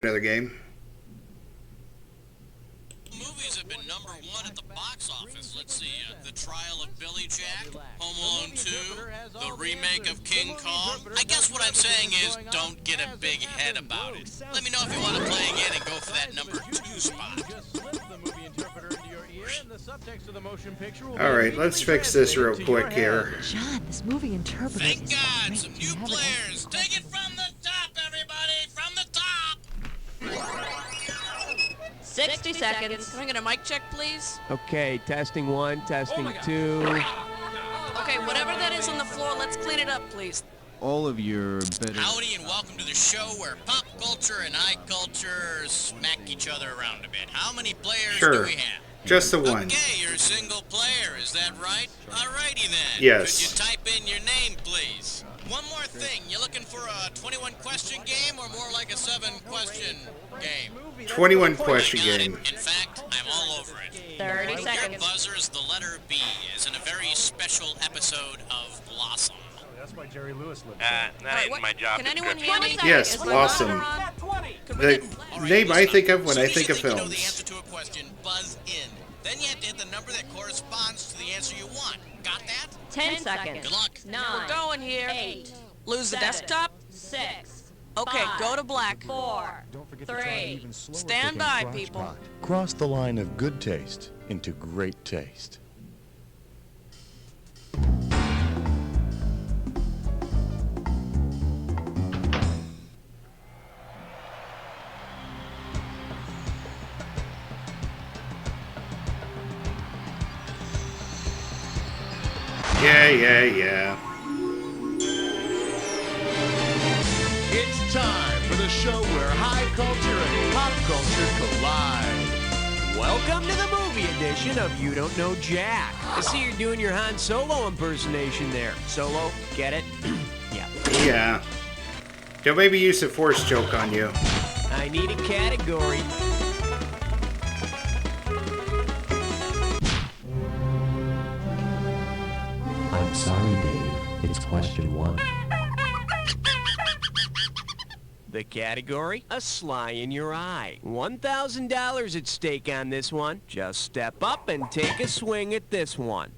Another game. Movies have been #1 at the box office. Let's see, The Trial of Billy Jack, Home Alone 2, the remake of King Kong. I guess what I'm saying is don't get a big head about it. Let me know if you want to play again and go for that #2 spot. Alright, let's fix this real quick here. John, this movie interpreter Thank is God, great. some Do you new have it? players. Take it from the top, everybody, from the top. 60 seconds. Can I get a mic check, please? Okay, testing 1, testing 2. Okay, whatever that is on the floor, let's clean it up, please. All of your better... Howdy and welcome to the show where pop culture and high culture smack each other around a bit. How many players do Sure. we have? Just the one. Okay, you're a single player, is that right? Alrighty then. Yes. Could you type in your name, please? One more thing, you looking for a 21-question game or more like a 7-question game? 21-question I got game. it. In fact, I'm all over it. 30 Your seconds. buzzer is the letter B, as in a very special episode of Blossom. That's why Jerry Lewis lived. Alright, That ain't what- my job Can anyone description. hear me? Yes, Is my Blossom. monitor on? Could we The get- All right, name I listen think up. of when Soon I as think you of you know the films. answer to a question, buzz in. Then you have to hit the number that corresponds to the answer you want. Got that? 10 seconds. Good luck. 9. We're going here. 8. Lose the 7, desktop? 6. Okay, 5, go to black. 4. Don't forget to try an 3. even slower Stand cooking by, crotch people. pot. Cross the line of good taste into great taste. Yeah. It's time for the show where high culture and pop culture collide. Welcome to the movie edition of You Don't Know Jack. I see you're doing your Han Solo impersonation there. Solo, get it? Yeah. Yeah. Don't maybe use a force joke on you. I need a category. I'm sorry, Dave. It's question 1. The category? A sly in your eye. $1,000 at stake on this one. Just step up and take a swing at this one.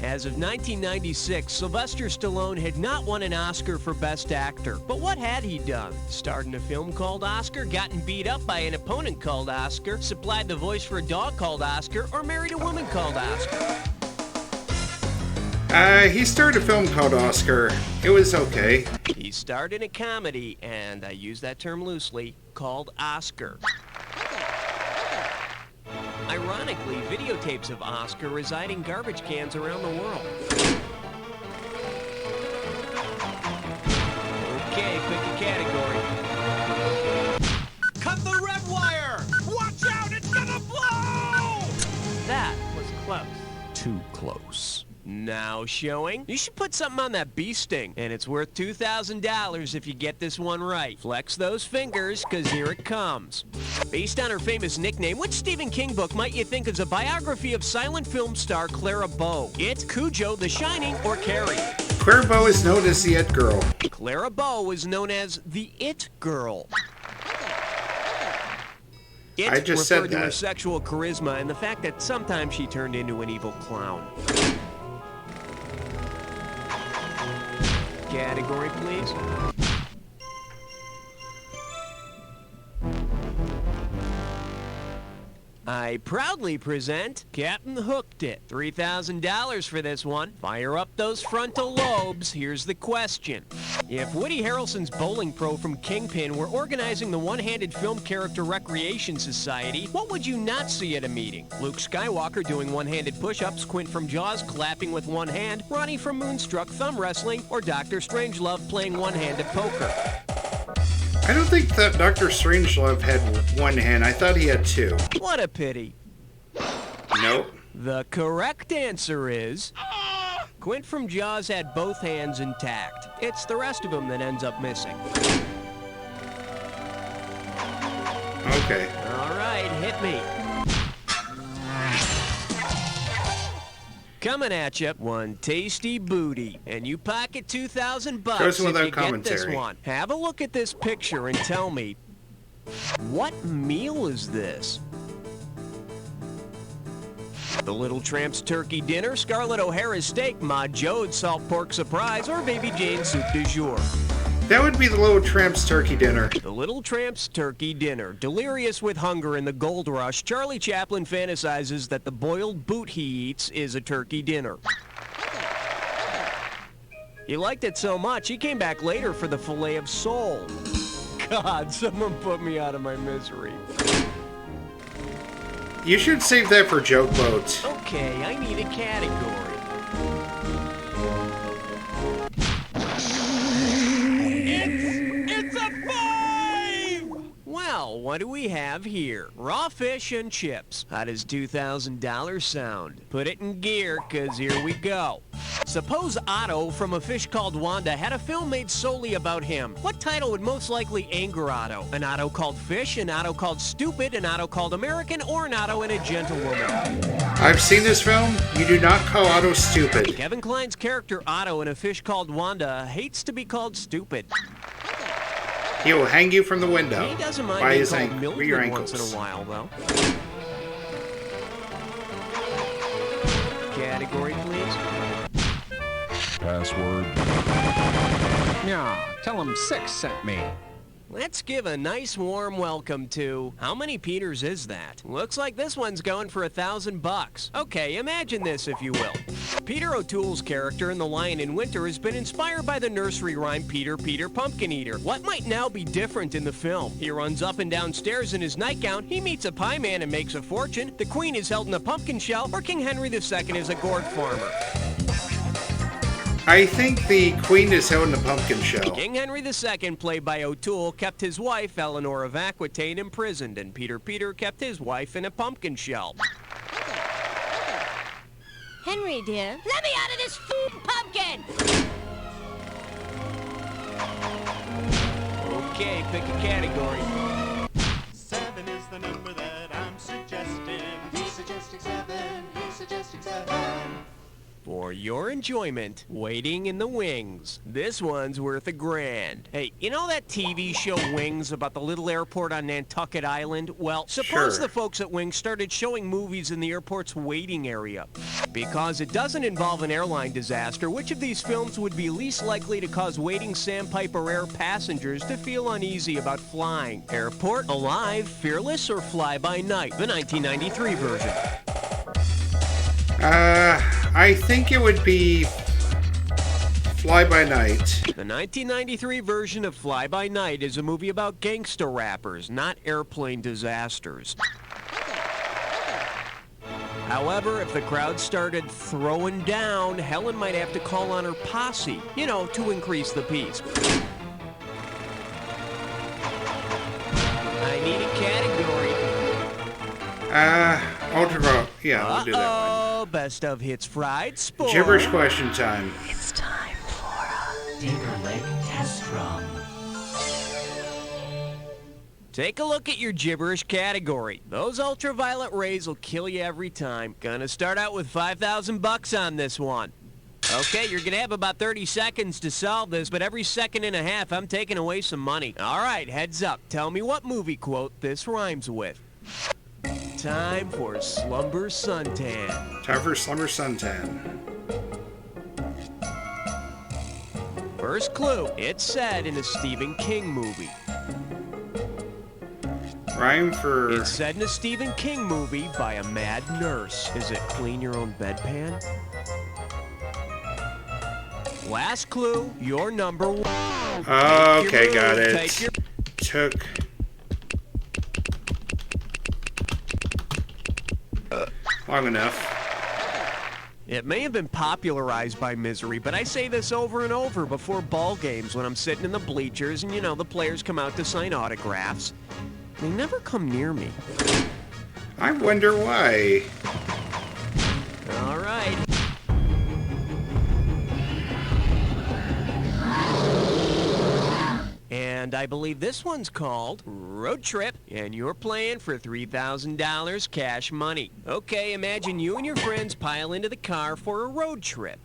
As of 1996, Sylvester Stallone had not won an Oscar for Best Actor. But what had he done? Starred in a film called Oscar, gotten beat up by an opponent called Oscar, supplied the voice for a dog called Oscar, or married a woman called Oscar? He starred a film called Oscar. It was okay. He starred in a comedy, and I use that term loosely, called Oscar. Ironically, videotapes of Oscar reside in garbage cans around the world. Okay, pick a category. Cut the red wire! Watch out, it's gonna blow! That was close. Too close. Now showing. You should put something on that bee sting, and it's worth $2,000 if you get this one right. Flex those fingers, because here it comes. Based on her famous nickname, which Stephen King book might you think is a biography of silent film star Clara Bow? It, Cujo, The Shining, or Carrie? Claire Bow is known as the It Girl. Clara Bow was known as the It Girl. It I just said referred to her that. sexual charisma and the fact that sometimes she turned into an evil clown. Category, please. I proudly present Captain Hooked It. $3,000 for this one. Fire up those frontal lobes. Here's the question. If Woody Harrelson's bowling pro from Kingpin were organizing the One-Handed Film Character Recreation Society, what would you not see at a meeting? Luke Skywalker doing one-handed push-ups, Quint from Jaws clapping with one hand, Ronnie from Moonstruck thumb wrestling, or Dr. Strangelove playing one-handed poker? I don't think that Dr. Strangelove had one hand. I thought he had two. What a pity. Nope. The correct answer is... Quint from Jaws had both hands intact. It's the rest of him that ends up missing. Okay. All right, hit me. Coming at you, one tasty booty, and you pocket $2,000 Goes if without you get this commentary. one. Have a look at this picture and tell me, What meal is this? The Little Tramp's turkey dinner, Scarlett O'Hara's steak, Ma Jode's salt pork surprise, or Baby Jane's soup du jour? That would be the Little Tramp's turkey dinner. The Little Tramp's turkey dinner. Delirious with hunger in the gold rush, Charlie Chaplin fantasizes that the boiled boot he eats is a turkey dinner. He liked it so much, he came back later for the fillet of sole. God, someone put me out of my misery. You should save that for Joke Boat. Okay, I need a category. It's a 5! Well, what do we have here? Raw fish and chips. How does $2,000 sound? Put it in gear, 'cause here we go. Suppose Otto from A Fish Called Wanda had a film made solely about him. What title would most likely anger Otto? An Otto called Fish, an Otto called Stupid, an Otto called American, or an Otto and a Gentlewoman? I've seen this film. You do not call Otto stupid. Kevin Kline's character Otto in A Fish Called Wanda hates to be called stupid. He will hang you from the window. He doesn't mind by being his called your Mildred ankles. once in a while, though. Category, please. Password. Yeah, tell him 6 sent me. Let's give a nice warm welcome to... How many Peters is that? Looks like this one's going for $1,000. Okay, imagine this, if you will. Peter O'Toole's character in The Lion in Winter has been inspired by the nursery rhyme Peter, Peter, Pumpkin Eater. What might now be different in the film? He runs up and down stairs in his nightgown, he meets a pie man and makes a fortune, the Queen is held in a pumpkin shell, or King Henry II is a gourd farmer. I think the Queen is held in a pumpkin shell. King Henry II, played by O'Toole, kept his wife, Eleanor of Aquitaine, imprisoned, and Peter kept his wife in a pumpkin shell. Henry, dear, let me out of this pumpkin! Okay, pick a category. 7 is the number that I'm suggesting. He's suggesting 7. He's suggesting 7. For your enjoyment, Waiting in the Wings. This one's worth $1,000. Hey, you know that TV show Wings about the little airport on Nantucket Island? Well, suppose the folks at Wings started showing movies in the airport's waiting area. Because it doesn't involve an airline disaster, which of these films would be least likely to cause waiting Sandpiper Air passengers to feel uneasy about flying? Airport, Alive, Fearless, or Fly By Night? The 1993 version. I think it would be Fly By Night. The 1993 version of Fly By Night is a movie about gangster rappers, not airplane disasters. However, if the crowd started throwing down, Helen might have to call on her posse, you know, to increase the peace. I need a category. Ultra, yeah, we'll do that one. Best of Hits Fried Sport. Gibberish question time. It's time for a Dinner Leg Test Run. Take a look at your gibberish category. Those ultraviolet rays will kill you every time. Gonna start out with $5,000 on this one. Okay, you're gonna have about 30 seconds to solve this, but every second and a half, I'm taking away some money. All right, heads up. Tell me what movie quote this rhymes with. Time for Slumber Suntan. Time for Slumber Suntan. First clue. It's said in a Stephen King movie. Rhyme for... It's said in a Stephen King movie by a mad nurse. Is it clean your own bedpan? Last clue. Your number 1. Okay, got it. Took... long enough. It may have been popularized by Misery, but I say this over and over before ball games when I'm sitting in the bleachers and, you know, the players come out to sign autographs. They never come near me. I wonder why. All right. And And I believe this one's called Road Trip, and you're playing for $3,000 cash money. Okay, imagine you and your friends pile into the car for a road trip.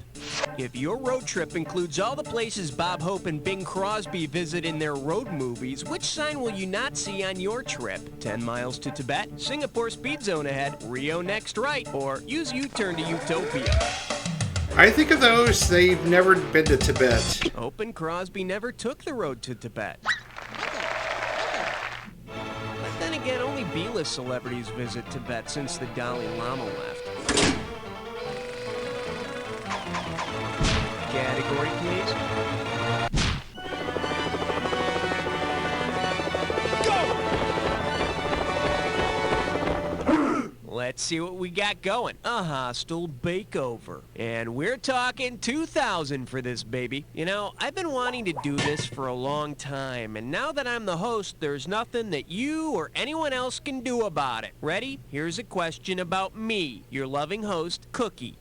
If your road trip includes all the places Bob Hope and Bing Crosby visit in their road movies, which sign will you not see on your trip? 10 miles to Tibet, Singapore speed zone ahead, Rio next right, or use U-turn to Utopia. I think of those, they've never been to Tibet. Hope and Crosby never took the road to Tibet. But then again, only B-list celebrities visit Tibet since the Dalai Lama left. Category, please. Let's see what we got going. A hostile bakeover. And we're talking $2,000 for this baby. You know, I've been wanting to do this for a long time, and now that I'm the host, there's nothing that you or anyone else can do about it. Ready? Here's a question about me, your loving host, Cookie.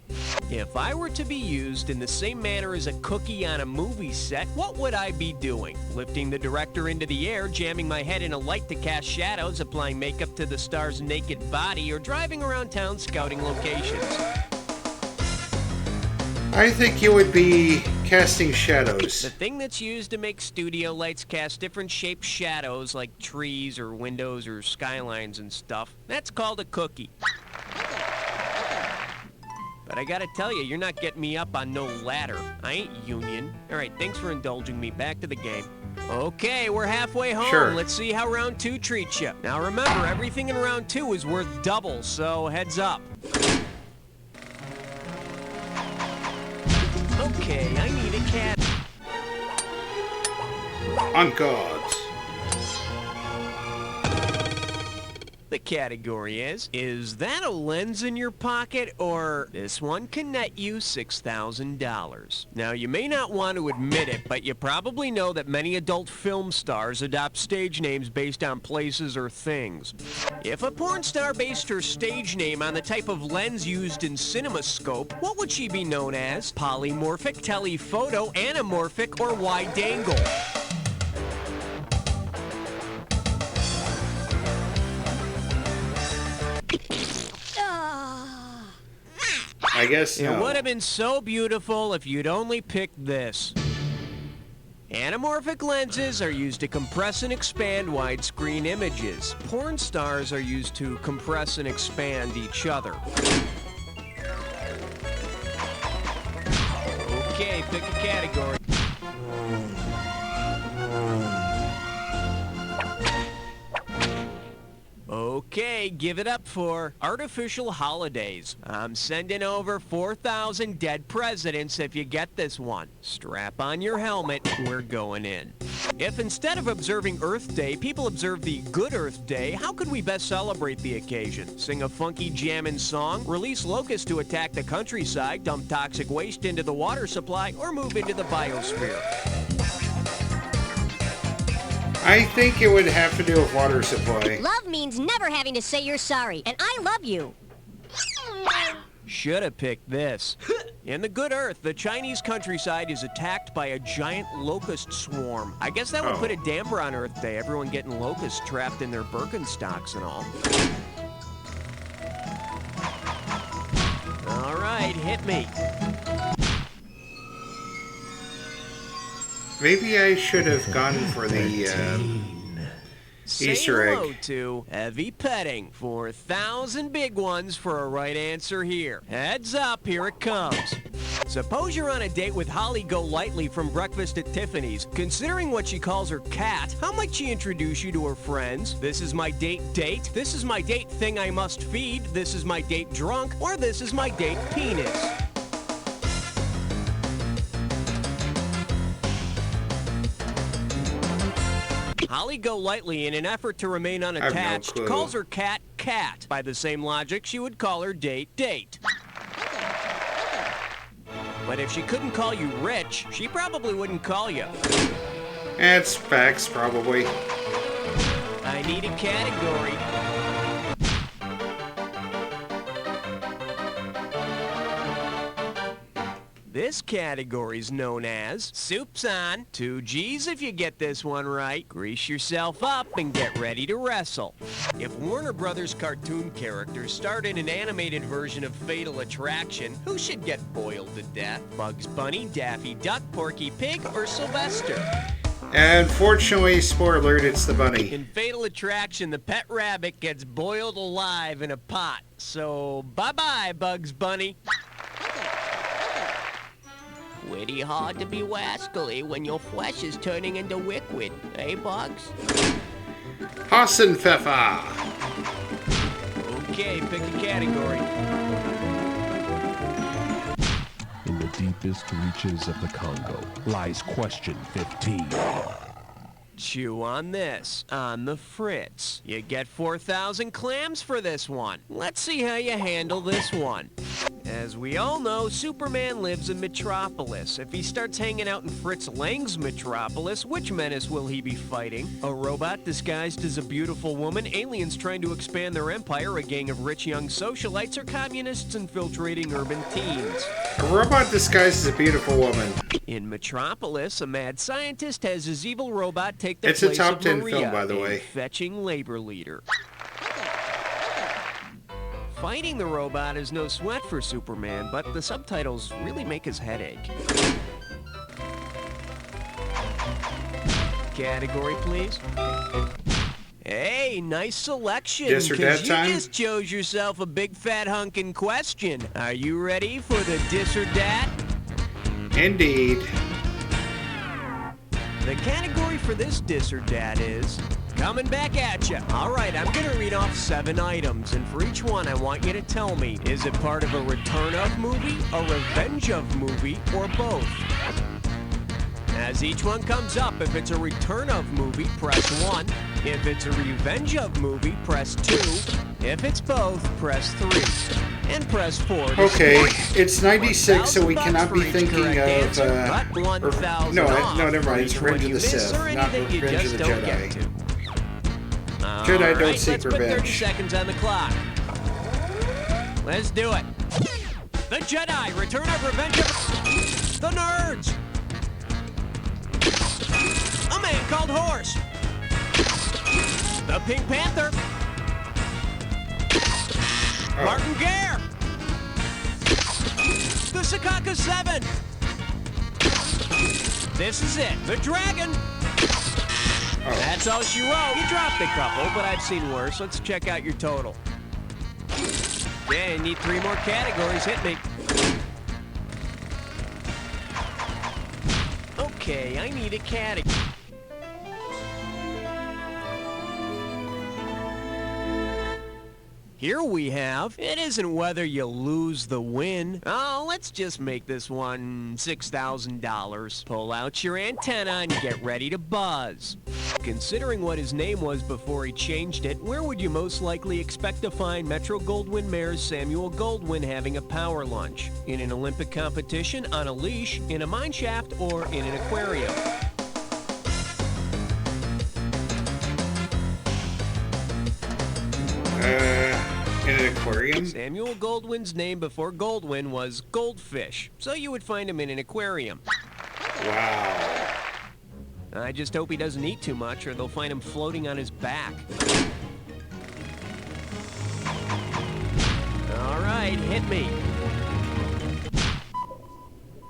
If I were to be used in the same manner as a cookie on a movie set, what would I be doing? Lifting the director into the air, jamming my head in a light to cast shadows, applying makeup to the star's naked body, or driving around town scouting locations? I think you would be casting shadows. The thing that's used to make studio lights cast different shaped shadows, like trees or windows or skylines and stuff, that's called a cookie. But I gotta tell you, you're not getting me up on no ladder. I ain't union. All right, thanks for indulging me. Back to the game. Okay, we're halfway home. Sure. Let's see how round 2 treats you. Now remember, everything in round 2 is worth double, so heads up. Okay, I need a cat. On guards. The category is that a lens in your pocket, or this one can net you $6,000? Now, you may not want to admit it, but you probably know that many adult film stars adopt stage names based on places or things. If a porn star based her stage name on the type of lens used in CinemaScope, what would she be known as? Polymorphic, telephoto, anamorphic, or wide angle? I guess no. It would have been so beautiful if you'd only picked this. Anamorphic lenses are used to compress and expand widescreen images. Porn stars are used to compress and expand each other. Okay, pick a category. Okay, give it up for artificial holidays. I'm sending over 4,000 dead presidents if you get this one. Strap on your helmet, we're going in. If instead of observing Earth Day, people observe the Good Earth Day, how could we best celebrate the occasion? Sing a funky jammin' song, release locusts to attack the countryside, dump toxic waste into the water supply, or move into the biosphere? I think it would have to do with water supply. Love means never having to say you're sorry, and I love you. Should have picked this. In the Good Earth, the Chinese countryside is attacked by a giant locust swarm. I guess that would put a damper on Earth Day, everyone getting locusts trapped in their Birkenstocks and all. All right, hit me. Maybe I should have gone for the Easter egg. Say hello to Heavy Petting. 4,000 big ones for a right answer here. Heads up, here it comes. Suppose you're on a date with Holly Golightly from Breakfast at Tiffany's. Considering what she calls her cat, how might she introduce you to her friends? This is my date date. This is my date thing I must feed. This is my date drunk. Or this is my date penis. Holly Golightly, in an effort to remain unattached, calls her cat Cat. By the same logic, she would call her date Date. But if she couldn't call you rich, she probably wouldn't call you. It's facts, probably. I need a category. This category's known as Soup's On. 2 G's if you get this one right. Grease yourself up and get ready to wrestle. If Warner Brothers cartoon characters starred in an animated version of Fatal Attraction, who should get boiled to death? Bugs Bunny, Daffy Duck, Porky Pig, or Sylvester? And fortunately, spoiler alert, it's the bunny. In Fatal Attraction, the pet rabbit gets boiled alive in a pot. So, bye-bye, Bugs Bunny. Pretty hard to be wascally when your flesh is turning into liquid, eh, Bugs? Hassenpfeffer. Okay, pick a category. In the deepest reaches of the Congo lies question 15. Chew on this, on the Fritz. You get 4,000 clams for this one. Let's see how you handle this one. As we all know, Superman lives in Metropolis. If he starts hanging out in Fritz Lang's Metropolis, which menace will he be fighting? A robot disguised as a beautiful woman, aliens trying to expand their empire, a gang of rich young socialites, or communists infiltrating urban teens? A robot disguised as a beautiful woman. In Metropolis, a mad scientist has his evil robot take the It's a place top of 10 Maria, film, by the a way. fetching labor leader. Fighting the robot is no sweat for Superman, but the subtitles really make his head ache. Category, please. Hey, nice selection. This or that time? You just chose yourself a big fat hunkin' question. Are you ready for the dis or dat? Indeed. The category for this dis or dat is coming back at ya. All right, I'm gonna read off 7 items, and for each one, I want you to tell me, is it part of a return of movie, a revenge of movie, or both? As each one comes up, if it's a return of movie, press 1. If it's a revenge of movie, press 2. If it's both, press 3. And press 4. Okay, it's 96, so we cannot be thinking of, no, never mind, it's Revenge of the Sith, not Revenge of the Jedi. Jedi don't seek let's put 30 revenge. seconds on the clock. Let's do it. The Jedi, Return of Revenge of the Nerds. A Man Called Horse. The Pink Panther. Martin Gare. The Sakaka 7. This is it. The Dragon. That's all she wrote. You dropped a couple, but I've seen worse. Let's check out your total. Yeah, you need 3 more categories. Hit me. Okay, I need a category. Here we have, it isn't whether you lose the win. Oh, let's just make this one $6,000. Pull out your antenna and get ready to buzz. Considering what his name was before he changed it, where would you most likely expect to find Metro-Goldwyn-Mayer's Samuel Goldwyn having a power lunch? In an Olympic competition, on a leash, in a mine shaft, or in an aquarium? In an aquarium? Samuel Goldwyn's name before Goldwyn was Goldfish, so you would find him in an aquarium. Wow. I just hope he doesn't eat too much, or they'll find him floating on his back. All right, hit me.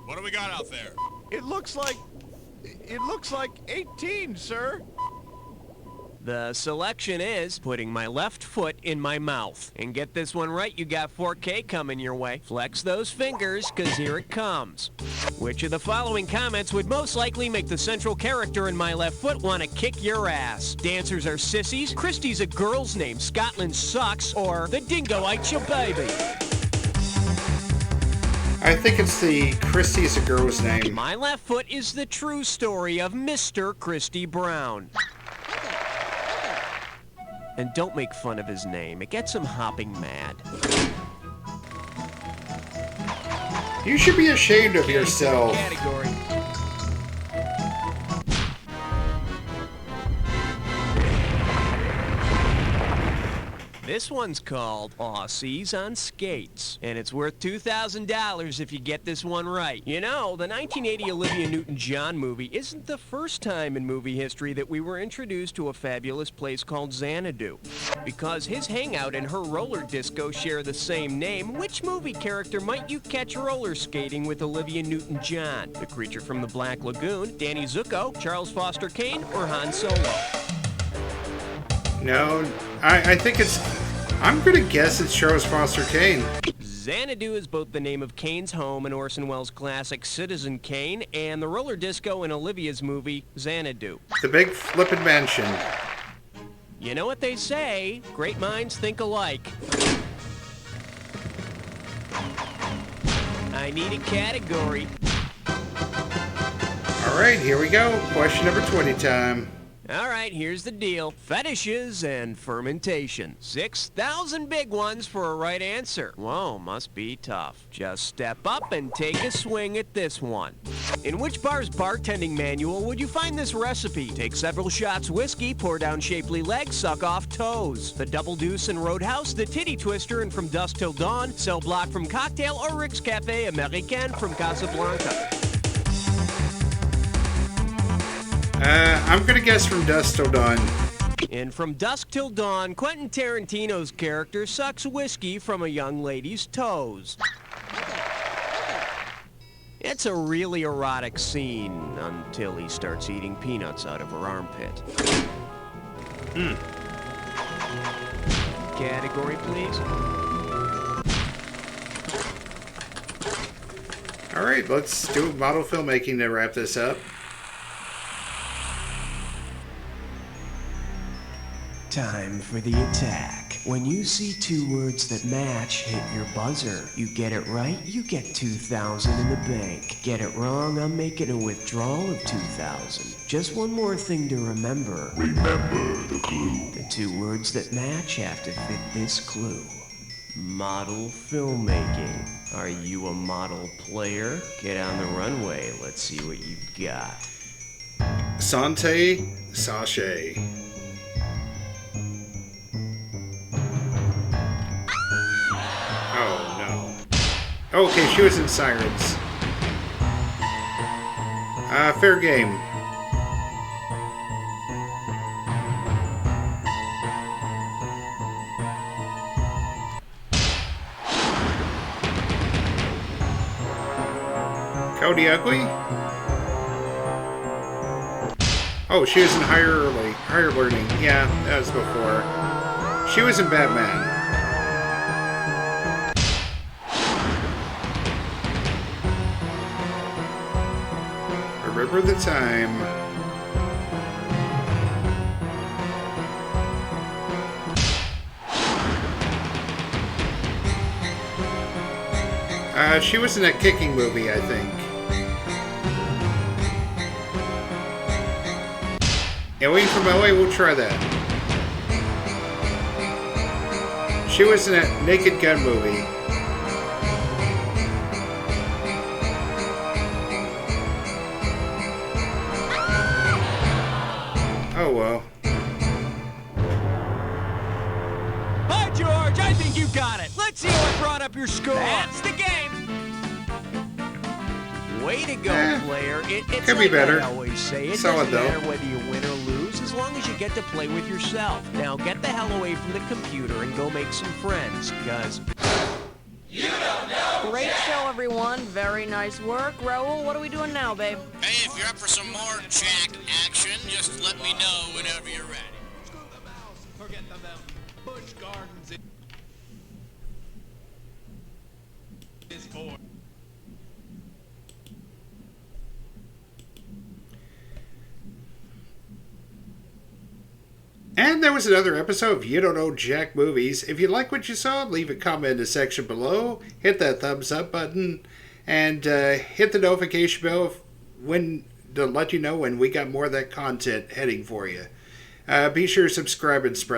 What do we got out there? It looks like 18, sir. The selection is putting my left foot in my mouth. And get this one right, you got 4K coming your way. Flex those fingers, because here it comes. Which of the following comments would most likely make the central character in My Left Foot want to kick your ass? Dancers are sissies, Christie's a girl's name, Scotland sucks, or the dingo ate your baby? I think it's the Christie's a girl's name. My Left Foot is the true story of Mr. Christy Brown. And don't make fun of his name. It gets him hopping mad. You should be ashamed of yourself. Category. This one's called Aussies on Skates, and it's worth $2,000 if you get this one right. You know, the 1980 Olivia Newton-John movie isn't the first time in movie history that we were introduced to a fabulous place called Xanadu. Because his hangout and her roller disco share the same name, which movie character might you catch roller skating with Olivia Newton-John? The creature from the Black Lagoon, Danny Zuko, Charles Foster Kane, or Han Solo? No, I think it's... I'm going to guess it's Charles Foster Kane. Xanadu is both the name of Kane's home in Orson Welles' classic Citizen Kane and the roller disco in Olivia's movie, Xanadu. The big flippin' mansion. You know what they say, great minds think alike. I need a category. All right, here we go. Question number 20 time. All right, here's the deal. Fetishes and fermentation. 6,000 big ones for a right answer. Whoa, must be tough. Just step up and take a swing at this one. In which bar's bartending manual would you find this recipe? Take several shots whiskey, pour down shapely legs, suck off toes. The Double Deuce and Roadhouse, the Titty Twister and From Dusk Till Dawn, Cell Block from Cocktail, or Rick's Cafe Americain from Casablanca. I'm gonna guess From Dusk Till Dawn. In From Dusk Till Dawn, Quentin Tarantino's character sucks whiskey from a young lady's toes. It's a really erotic scene until he starts eating peanuts out of her armpit. Category, please. All right, let's do model filmmaking to wrap this up. Time for the attack. When you see two words that match, hit your buzzer. You get it right, you get $2,000 in the bank. Get it wrong, I'm making a withdrawal of $2,000. Just one more thing to remember. Remember the clue. The two words that match have to fit this clue. Model filmmaking. Are you a model player? Get on the runway, let's see what you've got. Sante Sachet. Okay, she was in Sirens. Fair game. Cody Ugly? Oh, she was in Higher Learning. Yeah, that was before. She was in Batman. Remember the time. She was in that kicking movie, I think. Yeah, waiting from LA, we'll try that. She was in that Naked Gun movie. Oh, well. Hi, George. I think you got it. Let's see what brought up your score. That's the game. Way to go, player. It's could be like better. I always say, it Solid, doesn't matter though. whether you win or lose, as long as you get to play with yourself. Now, get the hell away from the computer and go make some friends, because... You don't know! Great show, everyone. Very nice work. Raul, what are we doing now, babe? Hey, if you're up for some more Jack action, just let me know whenever you're ready. Screw the mouse. Forget the mountain. Busch Gardens is for... And there was another episode of You Don't Know Jack Movies. If you like what you saw, leave a comment in the section below. Hit that thumbs up button. And hit the notification bell to let you know when we got more of that content heading for you. Be sure to subscribe and spread